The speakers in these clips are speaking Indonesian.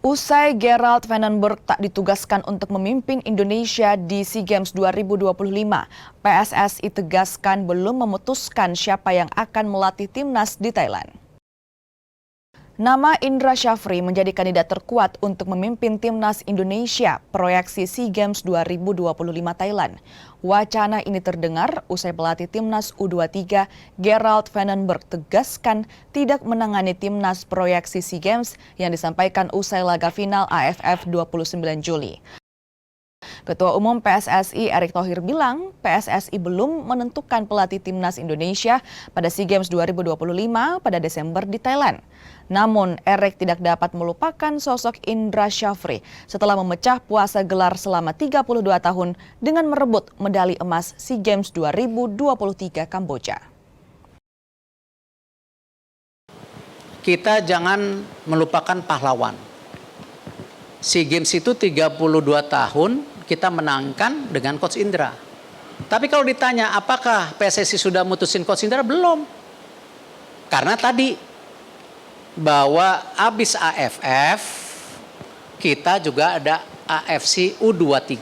Usai Gerald Vandenberg tak ditugaskan untuk memimpin Indonesia di SEA Games 2025, PSSI tegaskan belum memutuskan siapa yang akan melatih timnas di Thailand. Nama Indra Syafri menjadi kandidat terkuat untuk memimpin timnas Indonesia proyeksi SEA Games 2025 Thailand. Wacana ini terdengar usai pelatih timnas U23 Gerald Vandenberg tegaskan tidak menangani timnas proyeksi SEA Games yang disampaikan usai laga final AFF 29 Juli. Ketua Umum PSSI Erick Thohir bilang PSSI belum menentukan pelatih timnas Indonesia pada SEA Games 2025 pada Desember di Thailand. Namun Erick tidak dapat melupakan sosok Indra Syafri setelah memecah puasa gelar selama 32 tahun dengan merebut medali emas SEA Games 2023 Kamboja. Kita jangan melupakan pahlawan. SEA Games itu 32 tahun kita menangkan dengan Coach Indra. Tapi kalau ditanya apakah PSSI sudah mutusin Coach Indra? Belum. Karena tadi bahwa habis AFF kita juga ada AFC U23.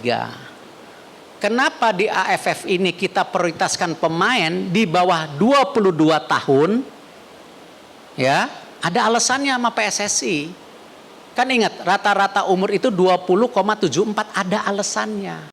Kenapa di AFF ini kita prioritaskan pemain di bawah 22 tahun? Ya, ada alasannya sama PSSI. Kan ingat, rata-rata umur itu 20,74, ada alasannya.